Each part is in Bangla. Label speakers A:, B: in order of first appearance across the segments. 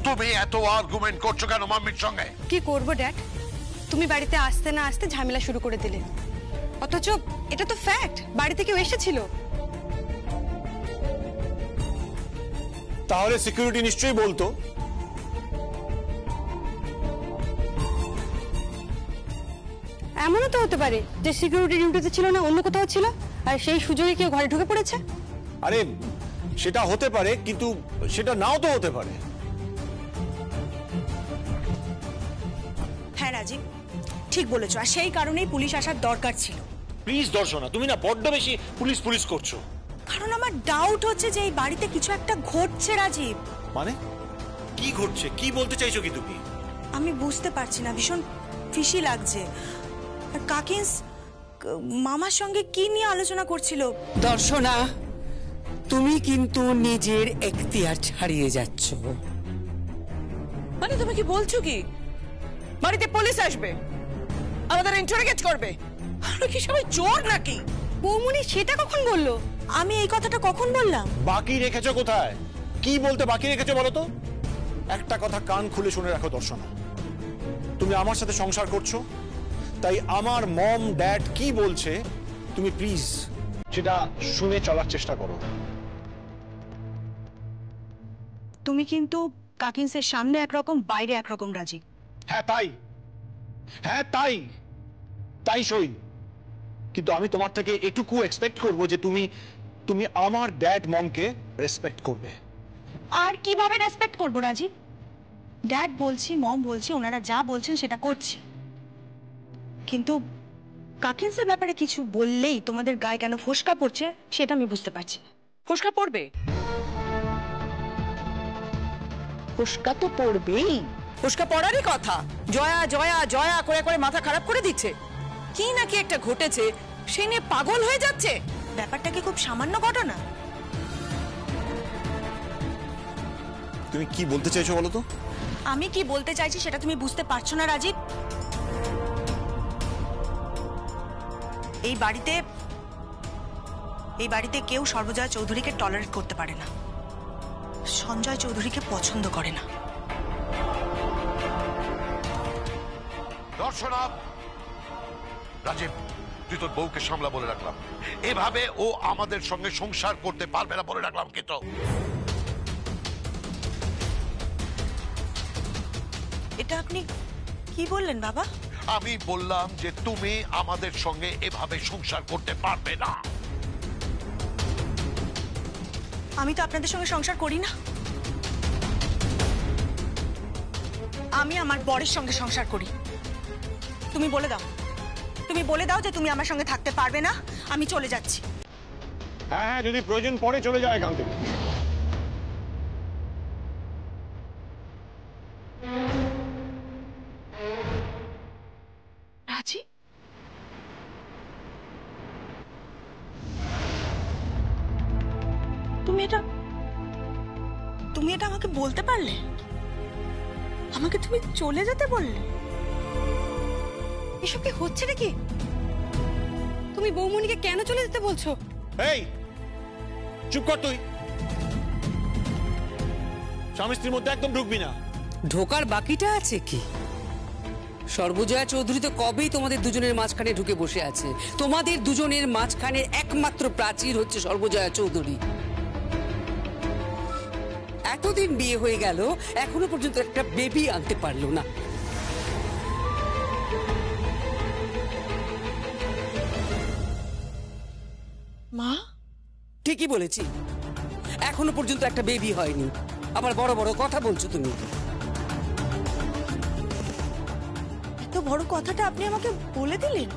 A: তুমি এত আর্গুমেন্ট করছো কেন মাম্মির সঙ্গে?
B: কি করবো ড্যাড, তুমি বাড়িতে আসতে না আসতে ঝামেলা শুরু করে দিলে। অথচ এটা তো ফ্যাক্ট, বাড়িতে কেউ এসেছিল।
C: তাহলে সিকিউরিটি নিশ্চয়ই বলতো।
B: এমনও তো হতে পারে যে সিকিউরিটি ডিউটিতে ছিল না, অন্য কোথাও ছিল, আর সেই সুযোগে কেউ ঘরে ঢুকে পড়েছে।
C: আরে সেটা হতে পারে, কিন্তু সেটা নাও তো হতে পারে।
D: হ্যাঁ রাজীব, ঠিক বলেছো, আর সেই কারণেই পুলিশ আসার দরকার ছিল।
C: প্লিজ দর্শনা, তুমি না বড্ড বেশি পুলিশ পুলিশ করছো।
D: কারণ আমার ডাউট হচ্ছে যে এই বাড়িতে কিছু একটা ঘটছে রাজীব।
C: মানে কি ঘটছে, কি বলতে চাইছো কি তুমি?
D: আমি বুঝতে পারছি না, ভীষণ ফিশি লাগছে। আর কাকিন্স মামার সঙ্গে কি নিয়ে আলোচনা করছিল।
E: দর্শনা, তুমি কিন্তু নিজের এখতিয়ার ছাড়িয়ে যাচ্ছ।
F: মানে তুমি কি বলছো কি বাড়িতে পুলিশ আসবে, আমাদের ইন্টারোগেট করবে? আমরা কি সবাই চোর নাকি?
B: বৌমনি সেটা কখন বললো?
D: আমি এই কথাটা কখন বললাম?
C: বাকি রেখেছো কোথায়? কি বলতে বাকি রেখেছো বলো তো? একটা কথা কান খুলে শুনে রাখো দর্শনা, তুমি আমার সাথে সংসার করছো, তাই আমার মম ড্যাড কি বলছে তুমি প্লিজ সেটা শুনে চলার চেষ্টা করো।
D: তুমি কিন্তু কাকিন্সের সামনে একরকম, বাইরে একরকম রাজীব।
C: হ্যাঁ তাই, হ্যাঁ তাই, তাই সই। কিন্তু আমি তোমার থেকে এটুকু এক্সপেক্ট করবো যে তুমি তুমি আমার ড্যাড মমকে রেসপেক্ট করবে।
D: আর কিভাবে রেসপেক্ট করবো রাজীব? ড্যাড বলছি, মম বলছি, ওনারা যা বলছেন সেটা করছি। কিন্তু কাকিন্সের ব্যাপারে কিছু বললেই তোমাদের গায়ে কেন ফোসকা পড়ছে সেটা আমি বুঝতে পারছি না।
F: ফোসকা পড়বে, ফোসকা তো পড়বেই। ফোসকা পড়ারই কথা। জয়া জয়া জয়া করে করে মাথা খারাপ করে দিচ্ছে। কি নাকি একটা ঘটেছে, সে নিয়ে পাগল হয়ে যাচ্ছে।
D: ব্যাপারটা কি খুব সামান্য ঘটনা?
C: তুমি কি বলতে চাইছো বলো তো?
D: আমি কি বলতে চাইছি সেটা তুমি বুঝতে পারছো না রাজীব? এই বাড়িতে কেউ সর্বজয়া চৌধুরীকে টলারেট করতে পারে না, সঞ্জয় চৌধুরীকে পছন্দ করে না।
A: দর্শনা, রাজীব তুই তোর বউকে সামলা বলে রাখলাম, এভাবে ও আমাদের সঙ্গে সংসার করতে পারবে না বলে রাখলাম। কিন্তু
D: এটা আপনি কি বললেন বাবা?
A: আমি বললাম যে তুমি আমাদের সঙ্গে এভাবে সংসার করতে পারবে না।
D: আমি তো আপনাদের সঙ্গে সংসার করি না, আমি আমার বরের সঙ্গে সংসার করি। তুমি বলে দাও যে তুমি আমার সঙ্গে থাকতে পারবে না, আমি চলে যাচ্ছি।
C: হ্যাঁ, যদি প্রয়োজন পড়ে চলে যায় এখান থেকে।
D: রাজি, তুমি এটা আমাকে বলতে পারলে? আমাকে তুমি চলে যেতে বললে?
B: এসব কি হচ্ছে নাকি? তুমি বৌমনিকে কেন চলে যেতে বলছো?
C: এই চুপ কর তুই, স্বামী স্ত্রীর মধ্যে একদম ঢুকবি না।
E: ঢোকার বাকিটা আছে কি? সর্বজয়া চৌধুরী তো কবেই তোমাদের দুজনের মাঝখানে ঢুকে বসে আছে। তোমাদের দুজনের মাঝখানে একমাত্র প্রাচীর হচ্ছে সর্বজয়া চৌধুরী। এতদিন বিয়ে হয়ে গেল, এখনো পর্যন্ত একটা বেবি আনতে পারলো না।
D: মা,
E: ঠিকই বলেছি, এখনো পর্যন্ত একটা বেবি হয়নি, আবার বড় বড় কথা বলছো তুমি।
D: এত বড় কথাটা আপনি আমাকে বলে দিলেন?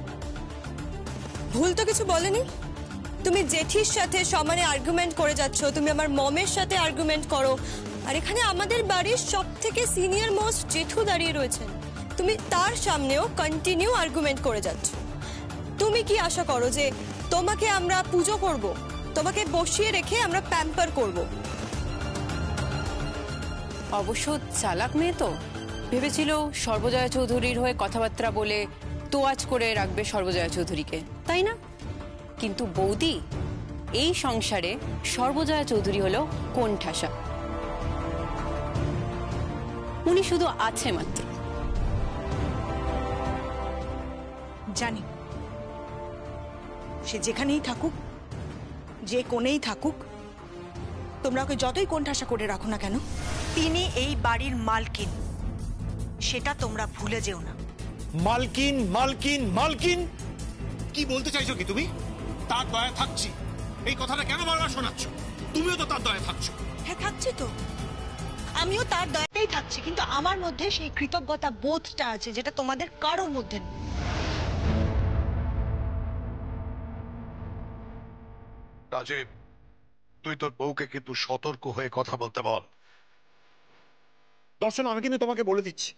B: ভুল তো কিছু বলেনি। তুমি জেঠির সাথে সমানে আর্গুমেন্ট করে যাচ্ছ, তুমি আমার মমের সাথে আর্গুমেন্ট করো, আর এখানে আমাদের বাড়ির সবথেকে সিনিয়র মোস্ট জেঠু দাঁড়িয়ে রয়েছেন, তুমি তার সামনেও কন্টিনিউ আর্গুমেন্ট করে যাচ্ছ। তুমি কি আশা করো যে তোমাকে আমরা পুজো করব, তোমাকে বসিয়ে রেখে আমরা প্যাম্পার করব? অবশ্য চালাক মেয়ে তো, ভেবেছিল সর্বজয়া চৌধুরীর হয়ে কথাবার্তা বলে তোয়াজ করে রাখবে সর্বজয়া চৌধুরীকে, তাই না? কিন্তু বৌদি, এই সংসারে সর্বজয়া চৌধুরী হলো কোণঠাসা।
F: উনি শুধু আছে মাত্র।
D: জানি সে যেখানেই থাকুক, যে কোণেই থাকুক, তোমরা ওকে যতই কোণঠাসা করে রাখো না কেন, তিনি এই বাড়ির মালকিন, সেটা তোমরা ভুলে যেও না।
C: মালকিন মালকিন মালকিন কি বলতে চাইছো কি তুমি? তার দয়া থাকছি, এই কথাটা কেন বারবার শোনাচ্ছ? তুমিও তো তার দয়া থাকছো।
D: হ্যাঁ থাকছি তো, আমিও তার দয়াতেই থাকছি, কিন্তু আমার মধ্যে সেই কৃতজ্ঞতা বোধটা আছে যেটা তোমাদের কারোর মধ্যে নেই।
A: রাজীব, তুই তোর বউকে কিন্তু সতর্ক হয়ে কথা বলতে বল।
C: দর্শন, আমি কিন্তু তোমাকে বলে দিচ্ছি,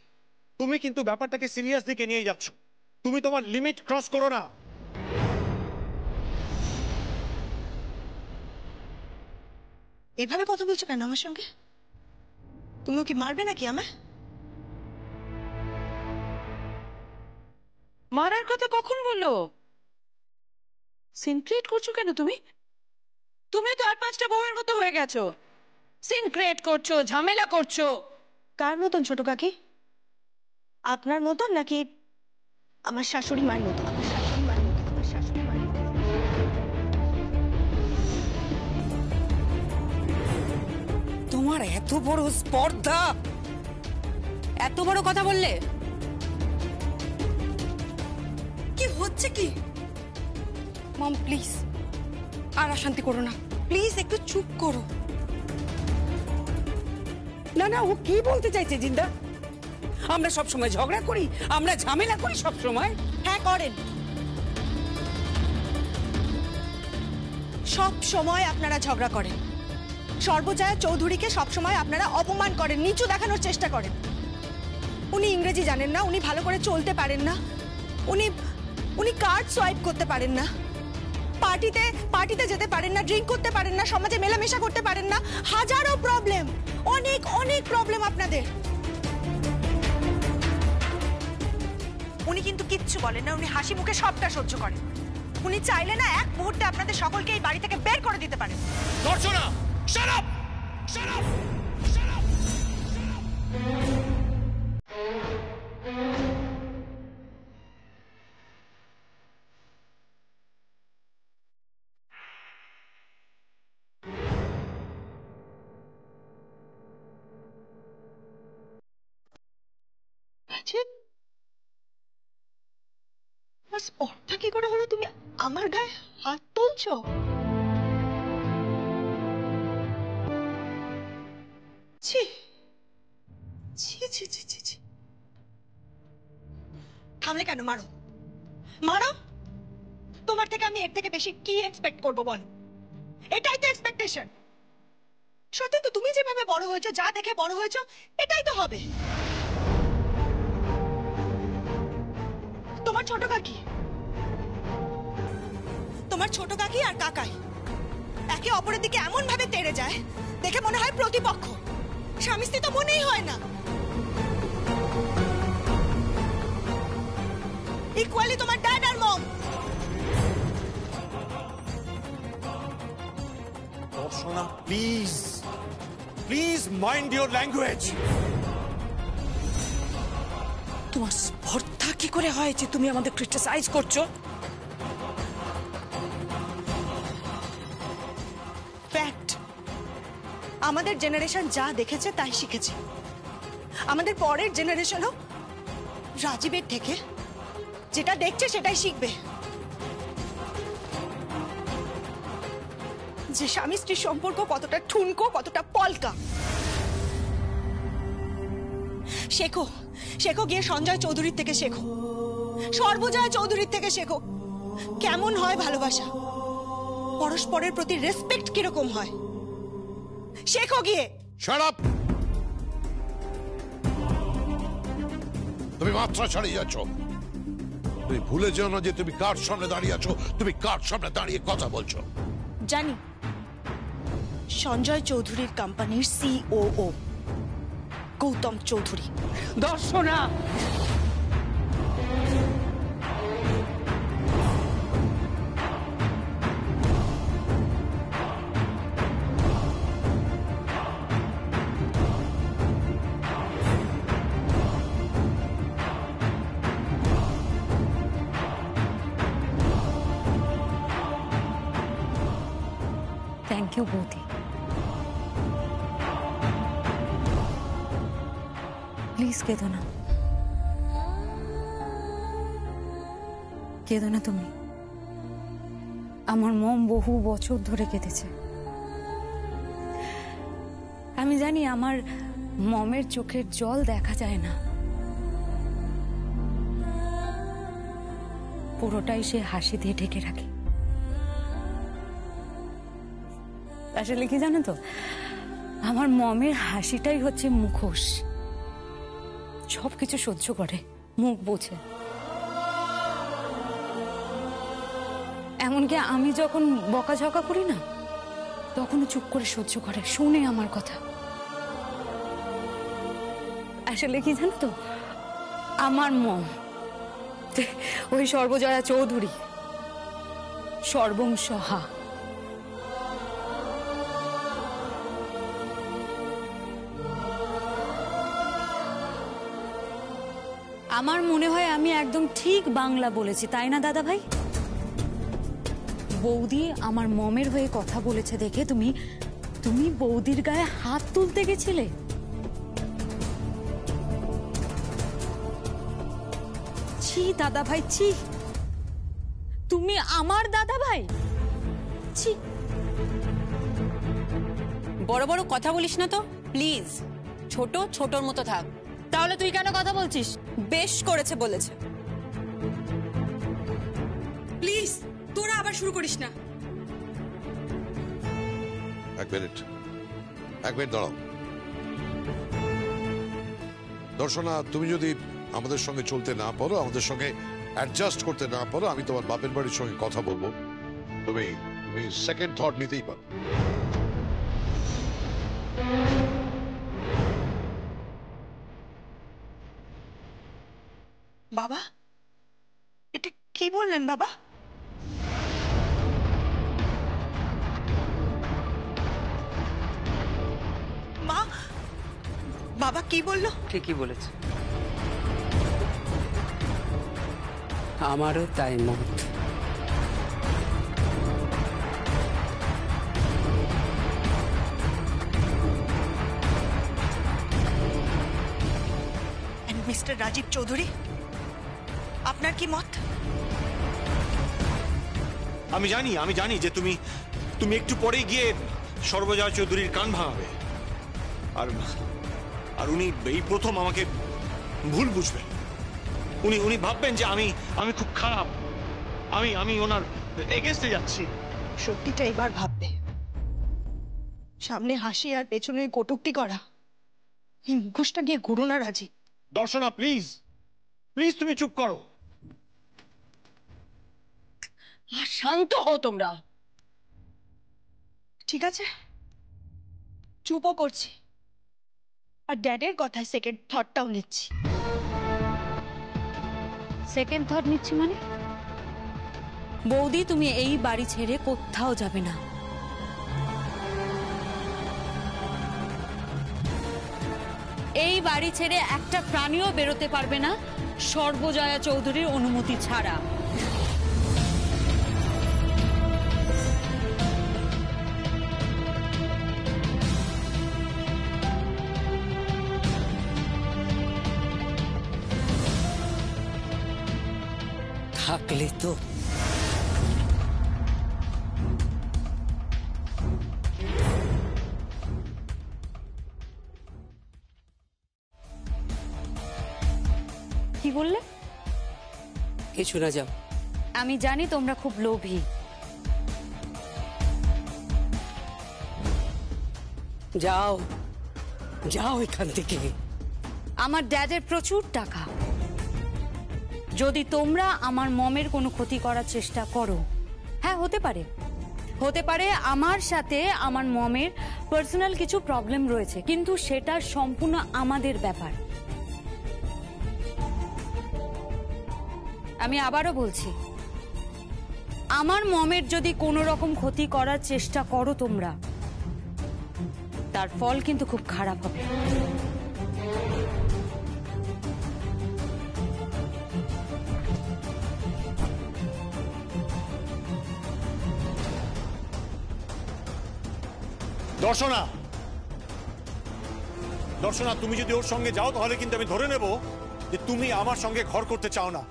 C: তুমি কিন্তু ব্যাপারটাকে সিরিয়াস দিকে নিয়ে যাচ্ছ। তুমি তোমার লিমিট ক্রস করো না।
D: এভাবে কথা বলছো কেন আমার সঙ্গে? তুমিও কি মারবে নাকি আমায়?
F: মারার কথা কখন বললো? সিন ক্রিয়েট করছো কেন তুমি? তুমি তো আর 5টা বউয়ের মতো হয়ে গেছো। সিন ক্রিয়েট করছো, ঝামেলা করছো।
D: কার মতন ছোট কাকি? আপনার মতন নাকি আমার শাশুড়ি মায়ের মতো? আমার শাশুড়ি মায়ের মতো, আমার শাশুড়ি মায়ের মতো।
E: তোমার এত বড় স্পর্ধা, এত বড় কথা বললে?
B: কি হচ্ছে কি? মম প্লিজ, আর অশান্তি করো না, প্লিজ একটু চুপ করো।
E: না না, ও কি বলতে চাইছে জিন্দা? আমরা সব সময় ঝগড়া করি, আমরা ঝামেলা করি সব সময়।
D: হ্যাঁ করেন, সব সময় আপনারা ঝগড়া করেন। সর্বজয়া চৌধুরীকে সব সময় আপনারা অপমান করেন, নিচু দেখানোর চেষ্টা করেন। উনি ইংরেজি জানেন না, উনি ভালো করে চলতে পারেন না, উনি কার্ড সোয়াইপ করতে পারেন না, পার্টিতে যেতে পারেন না, ড্রিঙ্ক করতে পারেন না, সমাজে মেলামেশা করতে পারেন না। হাজারো প্রবলেম, অনেক অনেক প্রবলেম আপনাদের। উনি কিন্তু কিচ্ছু বলেন না, উনি হাসি মুখে সবটা সহ্য করেন। উনি চাইলে না এক মুহূর্তে আপনাদের সকলকে এই বাড়ি থেকে বের করে দিতে পারেন।
C: Darshana, shut up! Shut up! Shut up!
D: স্পর্ধা কি করে হলো? তুমি আমার গায়ে হাত তুলছো? ছি ছি ছি ছি ছি ছি। থামলে কেন? মারো মারো। তোমার থেকে আমি এর থেকে বেশি কি এক্সপেক্ট করবো বলো? এটাই তো এক্সপেকটেশন। সত্যি তো, তুমি যেভাবে বড় হয়েছো, যা দেখে বড় হয়েছো, এটাই তো হবে। তোমার ছোট কাকি আর কাকাই একে অপরের দিকে এমন ভাবে তেড়ে যায়, দেখে মনে হয় প্রতিপক্ষ। স্বামী স্ত্রী তো মনেই হয় না। ইকুয়ালি তোমার ড্যাড আর mom.
C: Darshana, please please mind your language.
F: তোমার স্পর্ধা কি করে হয় যে তুমি আমাদের ক্রিটিসাইজ করছো?
D: ফ্যাক্ট, আমাদের জেনারেশন যা দেখেছে তাই শিখেছে। আমাদের পরের জেনারেশনও রাজীবের থেকে যেটা দেখছে সেটাই শিখবে। যে স্বামী স্ত্রীর সম্পর্ক কতটা ঠুনকো, কতটা পলকা। শেখো, শেখো গিয়ে সঞ্জয় চৌধুরীর থেকে শেখো, সর্বজয়া চৌধুরীর থেকে শেখো কেমন হয় ভালোবাসা, পরস্পরের প্রতি রেসপেক্ট কিরকম হয়। শেখো গিয়ে।
A: Shut up! তুমি মাত্রা ছাড়িয়ে যাচ্ছ। তুমি ভুলে যেও না যে তুমি কার সামনে দাঁড়িয়ে আছো, তুমি কার সামনে দাঁড়িয়ে কথা বলছো।
D: জানি, সঞ্জয় চৌধুরীর কোম্পানির COO Gautam Chowdhury.
E: Darshana,
G: thank you বৌদি। প্লিজ কেঁদো না, কেঁদো না তুমি। আমার মম বহু বছর ধরে কেঁদেছে। আমি জানি আমার মমের চোখের জল দেখা যায় না, পুরোটাই সে হাসি দিয়ে ঢেকে রাখে। আসলে কি জানো তো, আমার মমের হাসিটাই হচ্ছে মুখোশ, সবকিছু সহ্য করে, মুখ বোঝে। এমনকি আমি যখন বকাঝকা করি না, তখনও চুপ করে সহ্য করে, শুনে আমার কথা। আসলে কি জানো তো, আমার মম ওই সর্বজয়া চৌধুরী, সর্বংসহা। আমার মনে হয় আমি একদম ঠিক বাংলা বলেছি, তাই না দাদা ভাই? বৌদি আমার মমের হয়ে কথা বলেছে দেখে তুমি তুমি বৌদির গায়ে হাত তুলতে গেছিলে? ছি দাদা ভাই, ছি। তুমি আমার দাদা ভাই, ছি।
E: বড় বড় কথা বলিস না তো প্লিজ, ছোট ছোটর মতো থাক।
G: তাহলে তুই কেন কথা বলছিস?
B: বেশ করেছে বলেছে।
E: প্লিজ তোরা আবার শুরু করিস না।
A: এক মিনিট দাঁড়াও। দর্শনা, তুমি যদি আমাদের সঙ্গে চলতে না পারো, আমাদের সঙ্গে অ্যাডজাস্ট করতে না পারো, আমি তোমার বাপের বাড়ির সঙ্গে কথা বলবো। তুমি সেকেন্ড থট নিতেই পারো।
D: বাবা, এটা কি বললেন বাবা? মা, বাবা কি বললো?
E: ঠিকই বলেছে, আমারও তাই মত।
D: মিস্টার রাজীব চৌধুরী, আপনার কি মত?
C: আমি জানি যে তুমি একটু পরে গিয়ে সর্বজয়া চৌধুরীর কান ভাঙাবে, আর উনি এই প্রথম আমাকে ভুল বুঝবেন। উনি ভাববেন যে আমি খুব খারাপ, আমি ওনার এগেইনস্টে যাচ্ছি।
D: সত্যিটা এবার ভাববে। সামনে হাসি আর পেছনে কটূক্তি করা, এই মুখোশটা নিয়ে ঘুরো না রাজীব।
C: দর্শনা প্লিজ তুমি চুপ করো।
D: শান্ত হও তোমরা। ঠিক আছে, চুপও করছি, আর ড্যাডের কথায় সেকেন্ড থটটাও নিচ্ছি।
G: সেকেন্ড থট নিচ্ছি মানে? বৌদি তুমি এই বাড়ি ছেড়ে কোথাও যাবে না। এই বাড়ি ছেড়ে একটা প্রাণীও বেরোতে পারবে না সর্বজয়া চৌধুরীর অনুমতি ছাড়া।
E: থাকলে তো
G: কি বললে?
E: কিছু না, যাও।
G: আমি জানি তোমরা খুব লোভী।
E: যাও যাও এখান থেকে।
G: আমার ড্যাডের প্রচুর টাকা, যদি তোমরা আমার মমের কোনো ক্ষতি করার চেষ্টা করো, হ্যাঁ হতে পারে আমার সাথে আমার মমের পার্সোনাল কিছু প্রবলেম রয়েছে, কিন্তু সেটা সম্পূর্ণ আমাদের ব্যাপার। আমি আবারও বলছি, আমার মমের যদি কোনো রকম ক্ষতি করার চেষ্টা করো তোমরা, তার ফল কিন্তু খুব খারাপ হবে।
C: দর্শনা, দর্শনা, তুমি যদি ওর সঙ্গে যাও তাহলে কিন্তু আমি ধরে নেব যে তুমি আমার সঙ্গে ঘর করতে চাও না।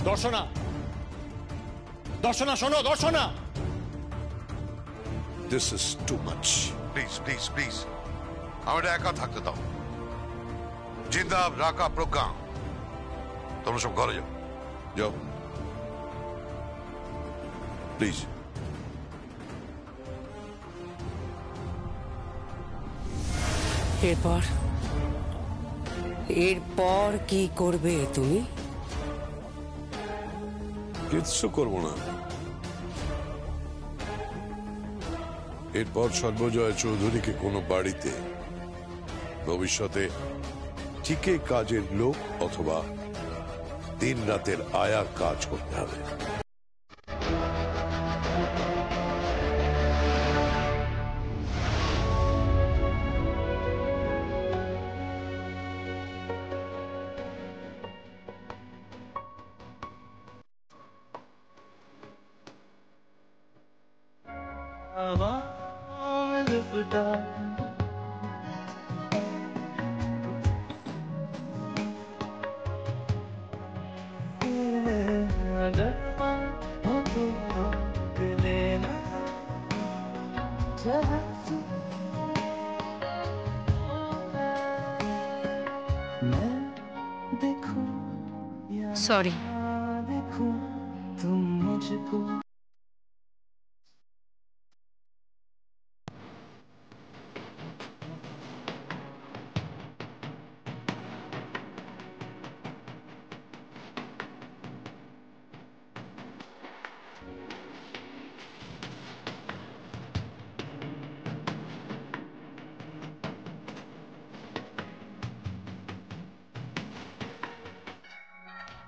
C: দর্শনা, দর্শনা শোনো, Darshana.
A: This is too much. Please please please আমার একা থাকতে দাও। জিন্দা রাখা প্রজ্ঞা, তোমরা সব ঘরে যাও, যাও প্লিজ।
E: এরপর এরপর কি করবে তুমি?
A: কিচ্ছু করবো না। এরপর সর্বজয় চৌধুরীকে কোনো বাড়িতে ভবিষ্যতে ঠিকই কাজের লোক অথবা দিন রাতের আয়ার কাজ করতে হবে।
G: সরি।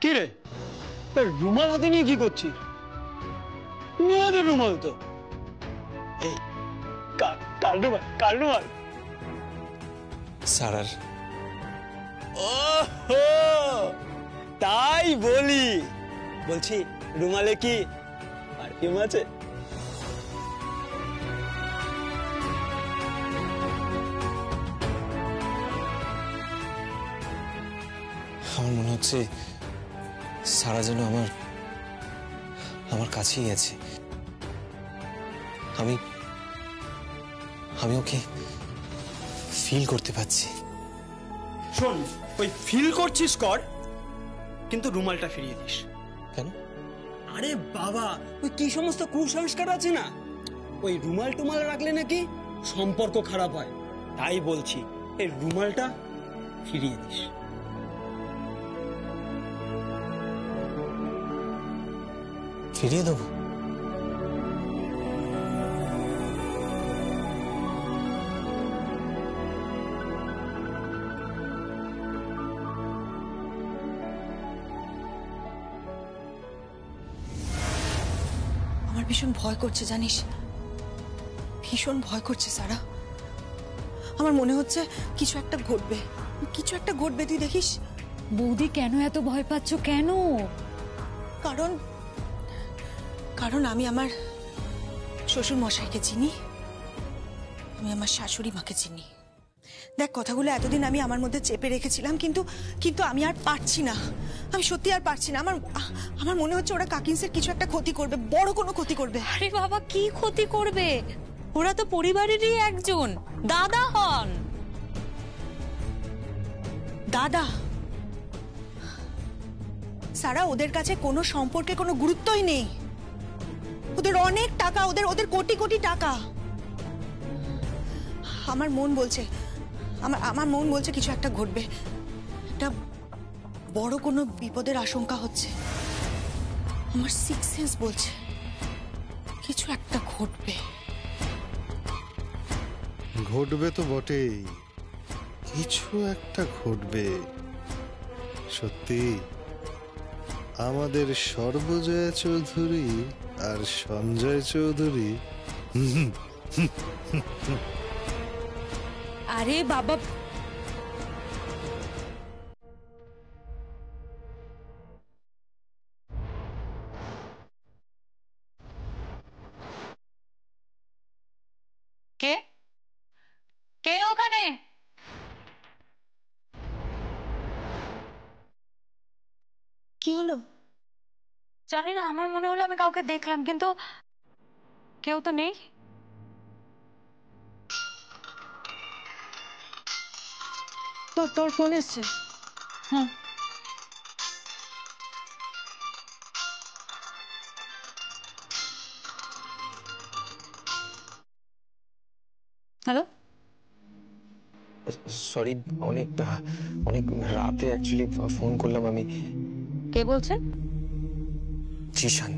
H: কি রে, রুমাল হাতে নিয়ে কি করছিস? রুমাল তো এই কার রুমাল? কার রুমাল? সারার। ও তাই বলি, বলছি রুমালে কি পারফিউম আছে?
I: আমার মনে হচ্ছে সারা যেন আমার কাছেই আছে। আমি ওকে ফিল করতে পারছি।
H: শোন, ওই ফিল করছিস কর, কিন্তু রুমালটা ফিরিয়ে দিস।
I: কেন?
H: আরে বাবা, ওই কি সমস্ত কুসংস্কার আছে না, ওই রুমাল টুমাল রাখলে নাকি সম্পর্ক খারাপ হয়। তাই বলছি, এই রুমালটা ফিরিয়ে দিস।
I: ফিরিয়ে দেবো?
F: আমার ভীষণ ভয় করছে জানিস, ভীষণ ভয় করছে সারা। আমার মনে হচ্ছে কিছু একটা ঘটবে, কিছু একটা ঘটবে, তুই দেখিস।
G: বৌদি কেন এত ভয় পাচ্ছ কেন?
F: কারণ কারণ আমি আমার শ্বশুর মশাইকে চিনি, আমি আমার শাশুড়ি মাকে চিনি। দেখ, কথাগুলো এতদিন আমি আমার মধ্যে চেপে রেখেছিলাম, কিন্তু কিন্তু আমি আর পারছি না, আমি সত্যি আর পারছি না। আমার মনে হচ্ছে ওরা কাকিন্সের কিছু একটা ক্ষতি করবে, বড় কোনো ক্ষতি করবে।
G: আরে বাবা, কি ক্ষতি করবে? ওরা তো পরিবারেরই একজন, দাদা হন।
F: দাদা? সারা, ওদের কাছে কোনো সম্পর্কে কোনো গুরুত্বই নেই। ওদের অনেক টাকা, ওদের কোটি কোটি টাকা। আমার মন বলছে কিছু একটা ঘটবে, একটা বড় কোনো বিপদের আশঙ্কা হচ্ছে। আমার সিক্স সেন্স বলছে কিছু একটা ঘটবে।
J: ঘটবে তো বটেই, কিছু একটা ঘটবে। সত্যি আমাদের সর্বজয়া চৌধুরী আর সঞ্জয় চৌধুরী।
G: আরে বাবা, কে কে ওখানে?
D: কি হলো?
G: জানি না, আমার মনে হলো আমি কাউকে দেখলাম, কিন্তু কেউ তো নেই।
D: তোর ফোন এসছে?
G: হুম, হ্যালো।
I: সরি, অনেক অনেক রাতে অ্যাকচুয়ালি ফোন করলাম আমি।
G: কে বলছেন?
I: জিশান।